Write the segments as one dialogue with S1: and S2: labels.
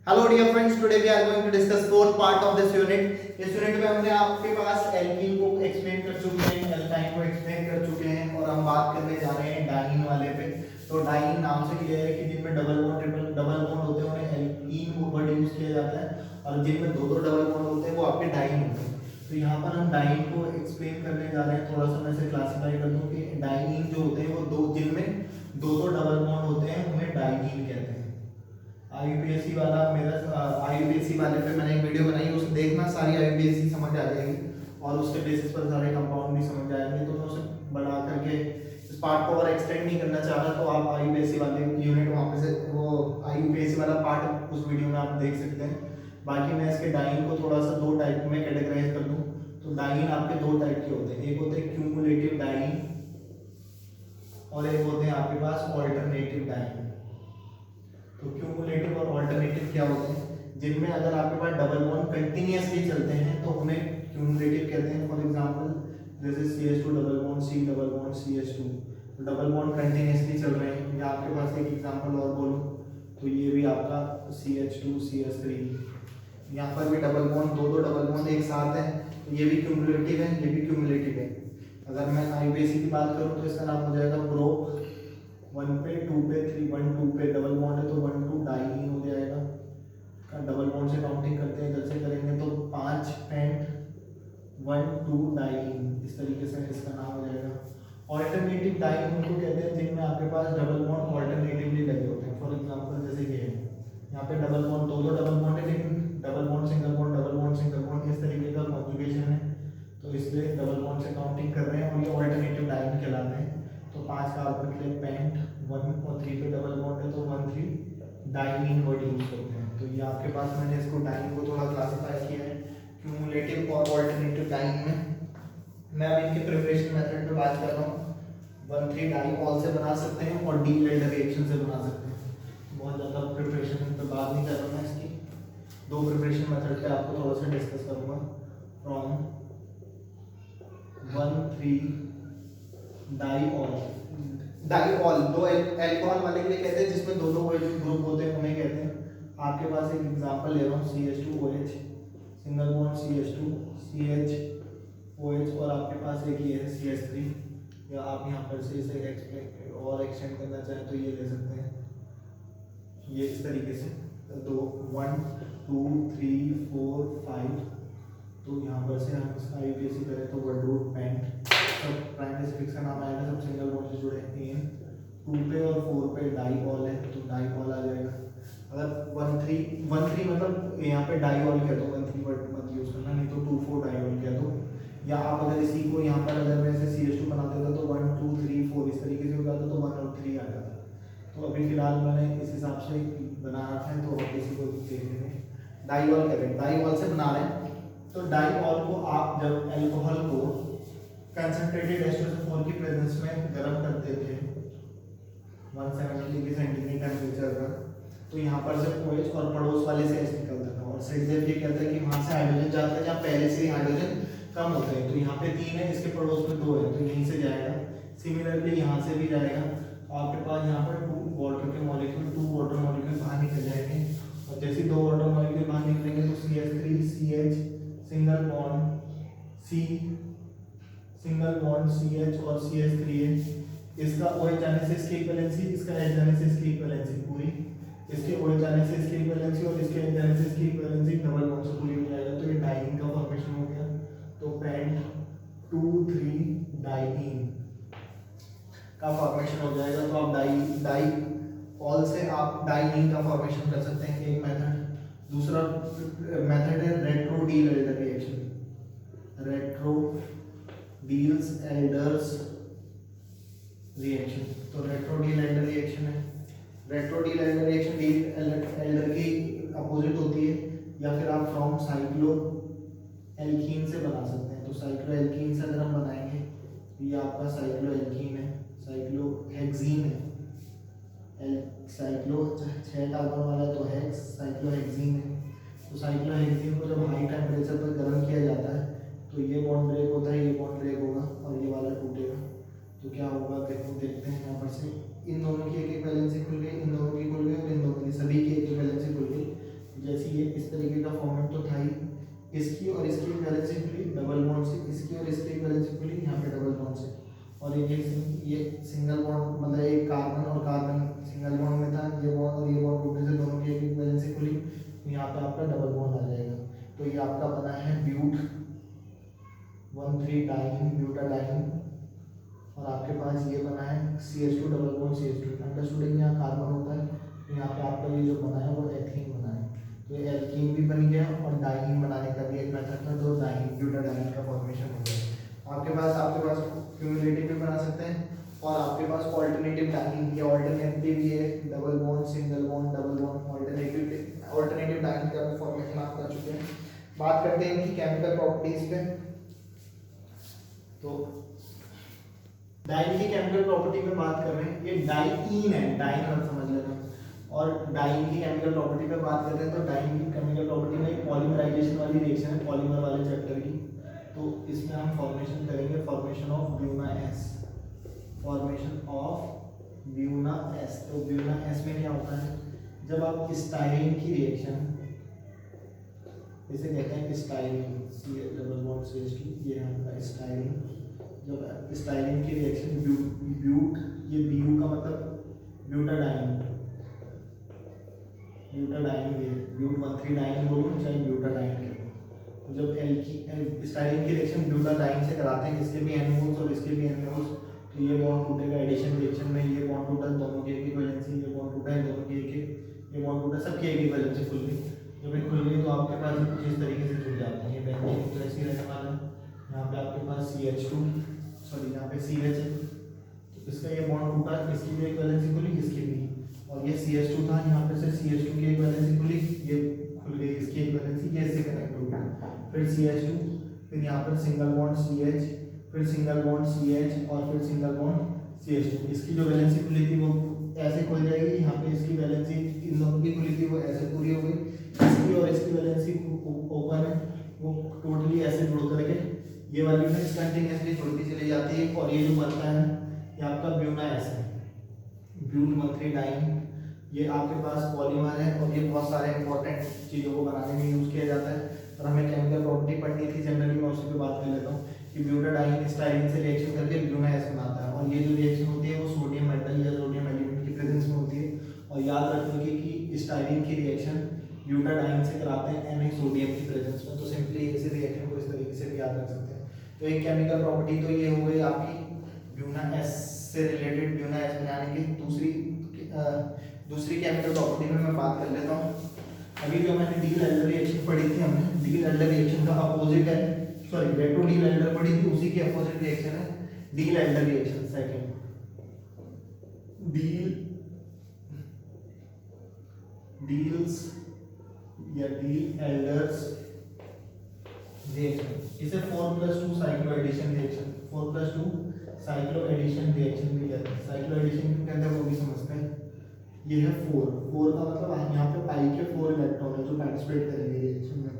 S1: Hello dear friends, today we are going to discuss fourth part of this unit. इस unit में हमने आपके पास alkene को explain कर चुके हैं, एल्काइन को एक्सप्लेन कर चुके हैं और हम बात करने जा रहे हैं डाइईन वाले पे। तो डाइईन नाम से क्लियर है कि जिनमें double bond triple double bond होते हैं उन्हें एल्कीन वर्ड यूज किया जाता है और जिनमें दो दो डबल बॉन्ड होते हैं वो आपके डाइईन होते हैं। तो यहाँ पर हम डाइईन को एक्सप्लेन करने जा रहे हैं। थोड़ा सा मैं इसे क्लासिफाई कर दूं कि डाइईन जो होते हैं वो दो जिनमें दो दो डबल बॉन्ड होते हैं उन्हें डाइईन कहते हैं। आईयूपीएससी वाला मेरा आईयूपीएससी वाले पे मैंने एक वीडियो बनाई, उसे देखना, सारी आईयूपीएससी समझ आ जाएगी और उसके बेसिस पर सारे कंपाउंड भी समझ आएंगे। तो मैं उसे बढ़ा करके इस पार्ट को और एक्सटेंड नहीं करना चाह रहा, तो आप आईयूपीएससी वाले यूनिट वहाँ पे से वो आईयूपीएससी वाला पार्ट उस वीडियो में आप देख सकते हैं। बाकी मैं इसके डाइईन को थोड़ा सा दो टाइप में कैटेगराइज कर दूँ। तो डाइईन आपके दो टाइप के होते हैं, एक होते हैं क्यूमुलेटिव डाइईन और एक होते हैं आपके पास ऑल्टरनेटिव डाइईन। तो क्यूमुलेटिव और ऑल्टरनेटिव क्या होते हैं? जिनमें अगर आपके पास डबल बॉन्ड कंटिन्यूअसली चलते हैं तो उन्हें क्यूमुलेटिव कहते हैं। फॉर एग्जांपल जैसे CH2 double bond C double bond CH2, तो डबल बॉन्ड कंटिन्यूअसली चल रहे हैं। या आपके पास एक एग्जांपल और बोलूं तो ये भी आपका CH2 CH3, यहाँ पर भी डबल बॉन्ड दो दो डबल बॉन्ड एक साथ है, तो ये भी क्यूमुलेटिव है, ये भी क्यूमुलेटिव है। अगर मैं आईयूपीएससी की बात करूँ तो इसका नाम हो जाएगा प्रोप। 1 पे 2 पे 3 1 2 पे डबल बॉन्ड है तो 1 2 डाइईन हो जाएगा। डबल बॉन्ड से काउंटिंग करते हैं, इधर से करेंगे तो 5 पेंट 1 2 डाइईन, इस तरीके से इसका नाम हो जाएगा। ऑल्टरनेटिव डाइईन उनको कहते हैं जिनमें आपके पास डबल बॉन्ड ऑल्टरनेटिवली लगे होते हैं। फॉर एग्जांपल जैसे ये है, यहाँ पे डबल बॉन्ड दो दो डबल बॉन्ड है लेकिन double bond single bond double bond single bond इस तरीके का कॉन्जुगेशन है, तो इसलिए डबल बॉन्ड से काउंटिंग कर रहे हैं और ये ऑल्टरनेटिव डाइईन कहलाते हैं। तो 5 कार्बन के लिए पेंट 1 और 3 पे डबल बॉन्ड है तो 1 3 डाइईन वर्ड यूज करते हैं। तो ये आपके पास मैंने इसको डाइईन को थोड़ा क्लासिफाई किया है क्यूमुलेटिव और ऑल्टरनेटिव डाइईन में। मैं अब इनके प्रिपरेशन मेथड पे बात कर रहा हूँ। 1 3 डाइऑल से बना सकते हैं और डी एल्डर रिएक्शन से बना सकते हैं। बहुत ज़्यादा प्रिपरेशन पे बात नहीं कर रहा मैं इसकी, दो प्रिपरेशन मेथड पे आपको थोड़ा सा डिस्कस करूँगा। फ्रॉम 1 3 डाइऑल, डाइऑल दो एल्कोहल वाले के लिए कहते हैं जिसमें दो दो ग्रुप होते हैं उन्हें कहते हैं। आपके पास एक एग्जांपल ले रहा हूँ CH2OH single bond CH2 CHOH और आपके पास एक ये है CH3, या आप यहाँ पर से इसे एक्सप्लेन और एक्सटेंड करना चाहें तो ये ले सकते हैं, ये इस तरीके से दो 1 2 3 4 5। तो यहाँ पर से हम इसका आईयूपीएससी करें तो वर्ड रूट पेंट, सब प्राइमरी सफिक्स का नाम आएगा, सब सिंगल बॉन्ड से जुड़े हैं। एन 2 पे और 4 पे डाइऑल है तो डाइऑल आ जाएगा। अगर 1 3 मतलब यहाँ पे डाइऑल कह दो, 1 3 वर्ड मत यूज करना, नहीं तो 2 4 डाइऑल कह दो। या आप अगर इसी को यहाँ पर अगर मैं इसे CH2 बना देता तो 1 2 3 4 इस तरीके से हो जाता तो 1 और 3 आ जाता। तो अभी फिलहाल मैंने इस हिसाब से बना रखा है, तो आप इसी को देख लेंगे। डाइऑल कह रहे हैं, डाइऑल से बना रहे हैं। तो डाइऑल को आप जब अल्कोहल को कंसंट्रेटेड H2SO4 की प्रेजेंस में गर्म करते थे 170 डिग्री सेंटीग्रेड टेम्परेचर पर, तो यहाँ पर से OH और पड़ोस वाले से H निकलता था और सेक्सेफ ये कहता है कि वहाँ से हाइड्रोजन जाता है जहाँ पहले से ही हाइड्रोजन कम होते हैं। तो यहाँ पे 3 है, इसके पड़ोस में 2 है तो यहीं से जाएगा। सिमिलरली यहाँ से भी जाएगा। आपके पास यहाँ पर 2 वाटर के मॉलिक्यूल 2 वाटर मॉलिक्यूल बाहर निकल जाएंगे और जैसे 2 वाटर मॉलिक्यूल बाहर निकलेंगे तो CH3 CH single bond C single bond CH और CH3 है। इसका OH जाने से इसकी इक्विवेलेंसी, इसका H जाने से इसकी इक्विवेलेंसी पूरी, इसके OH जाने से इसकी इक्विवेलेंसी और इसके H जाने से इसकी इक्विवेलेंसी डबल बॉन्ड से पूरी हो जाएगा। तो ये डाइईन का फॉर्मेशन हो गया। तो पेंट 2 3 डाइईन का फॉर्मेशन हो जाएगा। तो आप डाइऑल से आप डाइईन का फॉर्मेशन कर सकते हैं, एक मेथड। दूसरा मेथड है retro D Elder reaction, retro deals elders reaction. तो रेट्रो डी एल्डर रिएक्शन है, retro D Elder reaction D Elder की अपोजिट होती है। या फिर आप फ्रॉम साइक्लो एल्कीन से बना सकते हैं। तो साइक्लो एल्कीन से अगर हम बनाएंगे तो ये आपका साइक्लो एल्कीन है, साइक्लो हेक्सीन है, साइक्लो 6 कार्बन वाला तो हेक्स, साइक्लो हेक्सीन है। तो साइक्लो हेक्सीन को जब हाई टेम्परेचर पर गर्म किया जाता है तो ये बॉन्ड ब्रेक होता है, ये बॉन्ड ब्रेक होगा और ये वाला टूटेगा। तो क्या होगा देखते हैं यहाँ पर से, इन दोनों की एक एक वैलेंसी खुल गई, इन दोनों की खुल गई और इन दोनों की सभी की एक एक वैलेंसी खुल गई। इसकी और इसकी वैलेंसी खुली यहाँ पे डबल बॉन्ड से, और ये सिंगल बॉन्ड मतलब एक कार्बन और कार्बन सिंगल बॉन्ड में था, ये बॉन्ड और ये बॉन्ड टूटने से दोनों की एक वैलेंसी खुली, यहाँ पे आपका डबल बॉन्ड आ जाएगा। तो ये आपका बना है ब्यूट 1,3 डाइन ब्यूटाडाइन, और आपके पास ये बना है CH2 double bond CH2। Understood है, यहाँ कार्बन होता है, तो यहाँ पे आपका ये जो बना है वो एथीन बना है। तो ये एल्कीन भी बन गया और डाइन बनाने का भी एक मेथड था, तो डाइन ब्यूटाडाइन का फॉर्मेशन हो गया। आपके पास क्यूमुलेटिव भी बना सकते हैं, और आपके पास ऑल्टरनेटिव डाइन, ये ऑल्टरनेटिव ये double bond single bond double bond alternative diene का फॉर्मेशन आप कर चुके हैं। बात करते हैं इनकी केमिकल प्रॉपर्टीज पे। तो डाइन की केमिकल प्रॉपर्टी में बात कर रहे हैं, ये डाइईन है, डाइन मत समझ लेना। और डाइन की केमिकल प्रॉपर्टी पे बात करते हैं, तो डाइन की केमिकल प्रॉपर्टी में एक पॉलीमराइजेशन वाली रिएक्शन है पॉलीमर वाले चैप्टर की। तो इसमें हम फॉर्मेशन करेंगे formation of Buena S, formation of Buena S. तो ब्यूना एस में क्या होता है, जब आप स्टाइरीन की रिएक्शन, इसे कहते हैं styrene, C double bond CH2, ये है हमारा स्टाइरीन। जब स्टाइरीन की रिएक्शन ब्यूट, ये BU का मतलब ब्यूटाडाइन, ब्यूटाडाइन ये ब्यूट 1,3 डाइन बोलो चाहे ब्यूटाडाइन के। तो जब स्टाइरीन की रिएक्शन ब्यूटाडाइन से कराते हैं, इसके भी N मोल्स और इसके भी N मोल्स, तो ये बॉन्ड टूटेगा एडिशन रिएक्शन में, ये बॉन्ड टूटा दोनों की एक ही वैलेंसी, ये बॉन्ड टूटा है दोनों की एक, ये बॉन्ड टूटा सबकी एक ही वैलेंसी खुल गई। जब ये खुल गई तो आपके पास कुछ इस तरीके से जुड़ जाते हैं, ये बेंजीन तो ऐसे ही रहने वाला है। यहाँ पे आपके पास CH2 सॉरी यहाँ पे CH है, तो इसका ये बॉन्ड टूटा, इसकी भी एक वैलेंसी खुली इसकी भी, और ये CH2 था, यहाँ पे से CH2 की एक वैलेंसी खुली, ये खुल गई इसकी एक वैलेंसी, ये इससे कनेक्ट हो गया, फिर CH2, फिर यहाँ पर सिंगल बॉन्ड CH, फिर सिंगल बॉन्ड CH और फिर सिंगल बॉन्ड CH2। इसकी जो वैलेंसी खुली थी वो ऐसे खुल जाएगी, यहाँ पे इसकी वैलेंसी इन दोनों की खुली थी वो ऐसे पूरी हो गई, इसकी और इसकी वैलेंसी ओपन है, वो टोटली ऐसे जुड़ करके ये वाली में कंटिन्यूअसली जुड़ती चली जाती है, और ये जो बनता है ये आपका ब्यूना एस है, ब्यूट 1,3 डाइन। ये आपके पास पॉलीमर है, और ये बहुत सारे इंपॉर्टेंट चीज़ों को बनाने में यूज़ किया जाता है, और हमें केमिकल प्रॉपर्टी पढ़नी थी जनरली, मैं उसी पे बात कर लेता हूँ कि ब्यूटाडाइन स्टाइरीन से रिएक्शन करके ब्यूना एस बनाता है, और ये जो रिएक्शन होती है वो सोडियम मेटल या सोडियम एलिमेंट की प्रेजेंस में होती है। और याद रखने की कि स्टाइरीन की रिएक्शन ब्यूटाडाइन से कराते हैं Na सोडियम की प्रेजेंस में, तो सिंपली इस रिएक्शन को इस तरीके से भी याद रख सकते हैं। तो एक केमिकल प्रॉपर्टी तो ये हो गई आपकी ब्यूना एस से रिलेटेड, ब्यूना एस बनाने की। दूसरी केमिकल प्रॉपर्टी में मैं बात कर लेता हूँ। अभी जो मैंने डी-एल्डर रिएक्शन पढ़ी थी, हमने डी-एल्डर रिएक्शन का अपोजिट है, सॉरी रेट्रो डी-एल्डर पढ़ी थी, उसी की अपोजिट रिएक्शन है डी-एल्डर रिएक्शन। सेकंड डील्स या डी-एल्डर्स रिएक्शन, इसे 4+2 cyclo addition reaction, 4+2 cyclo addition reaction भी कहते हैं। साइक्लो एडिशन क्यों कहते हैं वो भी समझते हैं। ये है 4 का मतलब यहाँ पे पाई के 4 इलेक्ट्रॉन है जो पार्टिसिपेट करेंगे रिएक्शन में,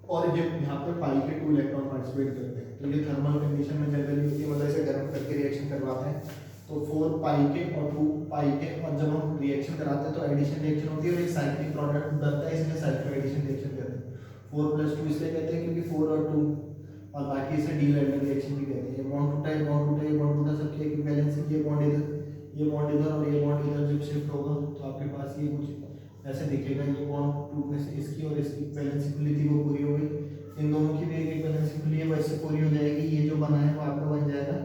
S1: और ये यहाँ पे पाई के 2 इलेक्ट्रॉन पार्टिसिपेट करते हैं। तो ये थर्मल कंडीशन में जनरली होती है, मतलब इसे गर्म करके रिएक्शन करवाते हैं। तो 4 पाई के और 2 पाई के, और जब हम रिएक्शन कराते हैं तो एडिशन रिएक्शन होती है और एक साइक्लिक प्रोडक्ट बनता है, इसलिए साइक्लो एडिशन रिएक्शन कहते हैं। 4+2 इसलिए कहते हैं क्योंकि 4 और 2, और बाकी इसे डी-एल्डर रिएक्शन भी कहते हैं। ये बॉन्ड टूटा, ये बॉन्ड टूटा, ये बॉन्ड टूटा, सबकी एक बैलेंस, ये बॉन्ड इधर, ये बॉन्ड इधर और ये बॉन्ड इधर जब शिफ्ट होगा तो आपके पास ये कुछ ऐसे दिखेगा। ये बॉन्ड टूटने से इसकी और इसकी बैलेंस खुली थी वो पूरी हो गई, इन दोनों की भी एक बैलेंस खुली है वैसे पूरी हो जाएगी। ये जो बना है वो आपका बन जाएगा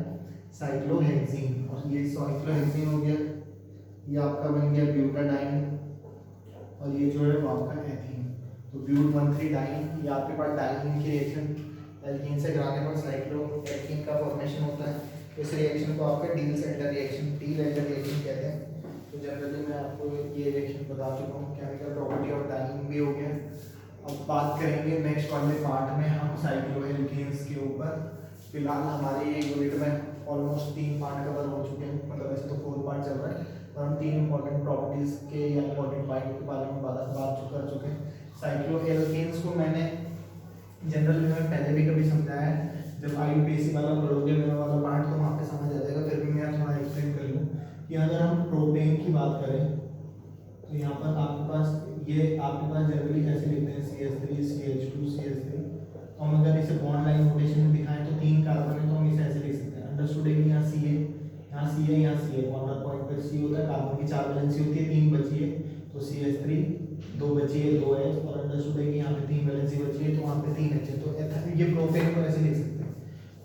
S1: साइक्लोहेक्सीन, और ये साइक्लोहेक्सीन हो गया, ये आपका बन गया ब्यूटाडाइन, और ये जो है वो आपका एथीन। तो ब्यूट 1,3 डाइन, ये आपके पास डाइन की रिएक्शन एल्कीन से कराने पर साइक्लोएल्कीन का फॉर्मेशन होता है। इस रिएक्शन को आपका डी-एल्डर रिएक्शन कहते हैं। तो जनरली मैं आपको ये रिएक्शन बता चुका हूँ, केमिकल प्रॉपर्टी और डाइनिंग भी हो गया। अब बात करेंगे नेक्स्ट वाले पार्ट में हम साइक्लोएल्केन्स के ऊपर। फिलहाल हमारे ये यूनिट में ऑलमोस्ट 3 पार्ट कवर हो चुके हैं, मतलब वैसे तो 4 पार्ट चल रहा है, और हम 3 इंपॉर्टेंट प्रॉपर्टीज़ के या इंपॉर्टेंट पॉइंट के बारे में बात कर चुके हैं। साइक्लोएल्केन्स को मैंने जनरल में पहले भी कभी समझाया है, जब IUPAC वाला पढ़ोगे मेरा वाला पार्ट तो वहाँ पे समझ आ जाएगा, फिर भी मैं थोड़ा एक्सप्लेन कर लूँ कि अगर हम प्रोपेन की बात करें तो यहाँ पर आपके पास ये आपके पास जनरली कैसे लिखते हैं CH3 CH2 CH3, तो हम अगर इसे बॉन्ड लाइन नोटेशन में दिखाएं तो 3 कार्बन है तो हम इसे ऐसे लिख सकते हैं। अंडरस्टूड है कि यहाँ सी है, यहाँ सी है, यहाँ सी है, कॉर्नर पॉइंट पर सी होता है, कार्बन की 4 वैलेंसी होती है, 3 बची है तो CH3, 2 बची है 2H, और अंडरस्टूड है कि यहाँ पे 3 वैलेंसी बची है तो वहाँ पे 3H है। तो ये प्रोपेन को ऐसे लिख सकते हैं।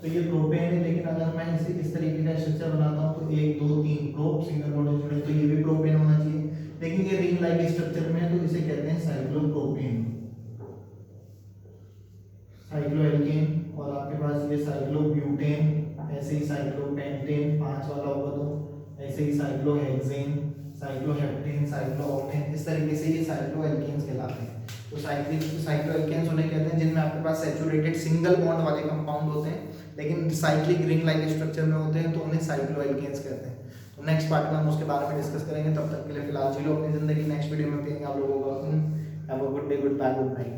S1: तो ये प्रोपेन है, लेकिन अगर मैं इसे इस तरीके का स्ट्रक्चर बनाता हूँ तो 1 2 3 प्रोप सिंगल बॉन्ड जुड़े, तो ये भी प्रोपेन होना चाहिए, लेकिन ये रिंग लाइक स्ट्रक्चर में है तो इसे कहते हैं साइक्लोप्रोपेन, साइक्लोएल्केन। और आपके पास ये साइक्लोब्यूटेन, ऐसे ही साइक्लोपेंटेन 5 वाला होगा तो ऐसे ही साइक्लोहेक्सेन, साइक्लोहेप्टेन, साइक्लोऑक्टेन, इस तरीके से ये साइक्लोएल्केन्स कहलाते हैं। तो साइक्लोएल्केन्स उन्हें कहते हैं जिनमें आपके पास सैचुरेटेड सिंगल बॉन्ड वाले कंपाउंड होते हैं, लेकिन साइक्लिक रिंग लाइक स्ट्रक्चर में होते हैं तो उन्हें साइक्लोएल्केन्स कहते हैं। तो नेक्स्ट पार्ट में हम उसके बारे में डिस्कस करेंगे। तब तक के लिए फिलहाल जी लो अपनी जिंदगी, नेक्स्ट वीडियो में पियेंगे आप लोगों को। Have a good day, good bye, good night.